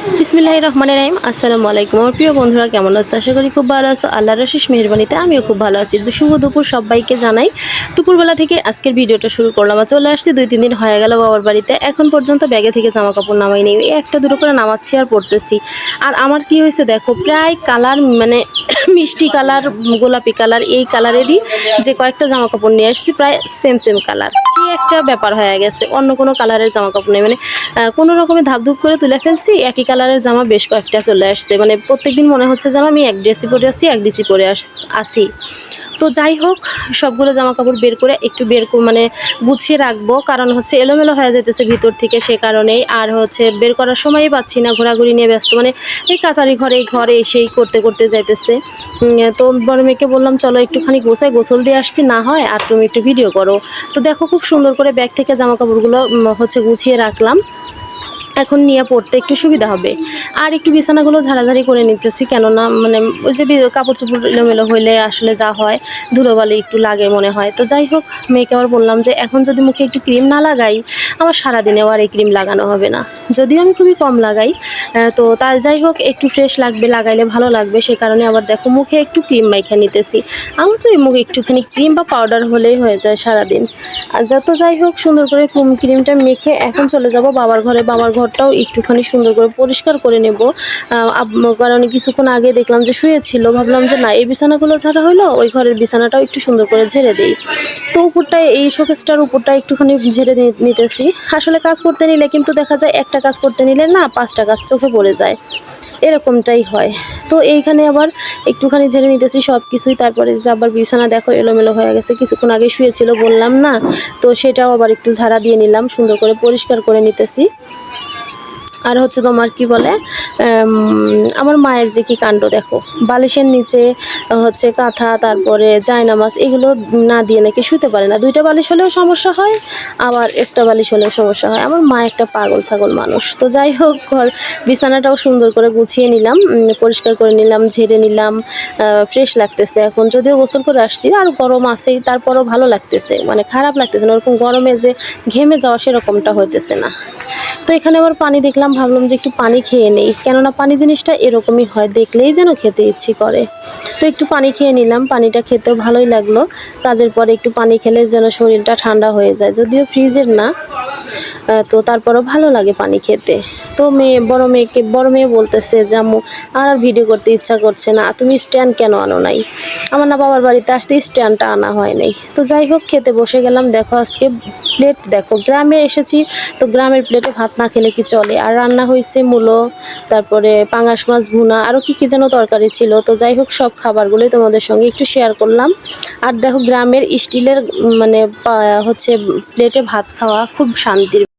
বিসমিল্লাহির রহমানির রহিম। আসসালামু আলাইকুম আমার প্রিয় বন্ধুরা, কেমন আছো? আশা করি খুব ভালো আছো। আল্লাহর অশেষ মেহেরবানিতে আমিও খুব ভালো আছি। শুভ দুপুর সবাইকে জানাই। দুপুরবেলা থেকে আজকের ভিডিওটা শুরু করলাম। চলে আসছি 2-3 দিন হয়ে গেল বাবার বাড়িতে। এখন পর্যন্ত ব্যাগে থেকে জামা কাপড় নামাই নেই, একটা দুটো করে নামাচ্ছি আর পরতেছি। আর আমার কি হয়েছে দেখো, প্রায় কালার মানে মিষ্টি কালার, গোলাপি কালার, এই কালারেরই যে কয়েকটা জামা কাপড় নিয়ে আসছি, প্রায় সেম সেম কালার। কি একটা ব্যাপার হয়ে গেছে, অন্য কোনো কালারের জামা কাপড় নেই, মানে কোনো রকমে ধাপধুপ করে তুলে ফেলছি। একই কালারের জামা বেশ কয়েকটা চলে আসছে, মানে প্রত্যেকদিন মনে হচ্ছে যেন আমি এক ড্রেসই পরে আসি, এক ড্রেসই পরে আসি। তো যাই হোক, সবগুলো জামা কাপড় বের করে একটু মানে গুছিয়ে রাখবো, কারণ হচ্ছে এলোমেলো হয়ে যেতেছে ভিতর থেকে, সে কারণেই। আর হচ্ছে বের করার সময়ই পাচ্ছি না, ঘোরাঘুরি নিয়ে ব্যস্ত, মানে এই কাচারি ঘরে এসেই করতে করতে যাইতেছে। তো বড় মেয়েকে বললাম চলো একটুখানি গোসল দিয়ে আসছি না হয়, আর তুমি একটু ভিডিও করো। তো দেখো খুব সুন্দর করে ব্যাগ থেকে জামা কাপড়গুলো হচ্ছে গুছিয়ে রাখলাম। এখন নিয়ে পড়তে একটু সুবিধা হবে। আর একটু বিছানাগুলো ঝাড়াঝাড়ি করে নিতেছি, কেননা মানে ওই যে কাপড় চোপড় এলোমেলো হইলে আসলে যা হয়, ধুলোবালি একটু লাগে মনে হয়। তো যাই হোক, মেয়েকে আবার বললাম যে এখন যদি মুখে একটু ক্রিম না লাগাই, আমার সারাদিনেও আর এই ক্রিম লাগানো হবে না। যদিও আমি খুবই কম লাগাই, তো তাই যাই হোক, একটু ফ্রেশ লাগবে, লাগাইলে ভালো লাগবে, সে কারণে আবার দেখো মুখে একটু ক্রিম মাইখা নিতেছি। আমার তো এই মুখে একটুখানি ক্রিম বা পাউডার হলেই হয়ে যায় সারাদিন। আর যত যাই হোক, সুন্দর করে ক্রিমটা মেখে এখন চলে যাব বাবার ঘরে। বাবার ঘরটাও একটুখানি সুন্দর করে পরিষ্কার করে নেব, কারণ কিছুক্ষণ আগে দেখলাম যে শুয়েছিল, ভাবলাম যে না, এই বিছানাগুলো ঝাড়া হলো, ওই ঘরের বিছানাটাও একটু সুন্দর করে ঝেড়ে দিই। তো উপরটায়, এই শোকেসটার উপরটা একটুখানি ঝেড়ে নিতেছি। আসলে কাজ করতে নিলে কিন্তু দেখা যায়, একটা কাজ করতে নিলে না 5টা কাজ চোখে পড়ে যায়, এরকমটাই হয়। তো এইখানে আবার একটুখানি ঝেড়ে নিতেছি সব কিছুই। তারপরে যে আবার বিছানা দেখো এলোমেলো হয়ে গেছে, কিছুক্ষণ আগে শুয়েছিল বললাম না, তো সেটাও আবার একটু ঝাড়া দিয়ে নিলাম, সুন্দর করে পরিষ্কার করে নিতেছি। আর হচ্ছে তোমার কি বলে, আমার মায়ের যে কি কাণ্ড দেখো, বালিশের নিচে হচ্ছে কাঁথা, তারপরে জায়নামাজ, এগুলো না দিয়ে নাকি শুতে পারে না। 2টা বালিশ হলেও সমস্যা হয়, আবার একটা বালিশ হলেও সমস্যা হয়। আমার মা একটা পাগল ছাগল মানুষ। তো যাই হোক, বিছানাটাও সুন্দর করে গুছিয়ে নিলাম, পরিষ্কার করে নিলাম, ঝেড়ে নিলাম, ফ্রেশ লাগতেছে এখন। যদিও গোসল করে আসছি, আর গরম আছেই, তারপরও ভালো লাগতেছে, মানে খারাপ লাগতেছে না, ওরকম গরমে যে ঘেমে যাওয়া সেরকমটা হইতেছে না। তো এখানে আবার পানি দেখলাম, ভাবলাম যে একটু পানি খেয়ে নেই, কেননা পানি জিনিসটা এরকমই হয়, দেখলেই যেন খেতে ইচ্ছে করে। তো একটু পানি খেয়ে নিলাম, পানিটা খেতেও ভালোই লাগলো। কাজের পরে একটু পানি খেলে যেন শরীরটা ঠান্ডা হয়ে যায়, যদিও ফ্রিজের না, তো তারপরও ভালো লাগে পানি খেতে। তো বড় মেয়ে বলতেছে যে আম্মু আর ভিডিও করতে ইচ্ছা করছে না, তুমি স্ট্যান্ড কেন আনো নাই? আমার না বাবার বাড়িতে আসতে স্ট্যান্ডটা আনা হয় নাই। তো যাই হোক, খেতে বসে গেলাম। দেখো আজকে প্লেট দেখো, গ্রামে এসেছি তো গ্রামের প্লেটে ভাত না খেলে কি চলে। আর রান্না হয়েছে মূলো, তারপরে পাঙাশ মাছ ভুনা, আরও কি যেন তরকারি ছিল। তো যাই হোক, সব খাবারগুলোই তোমাদের সঙ্গে একটু শেয়ার করলাম। আর দেখো, গ্রামের স্টিলের মানে হচ্ছে প্লেটে ভাত খাওয়া খুব শান্তির।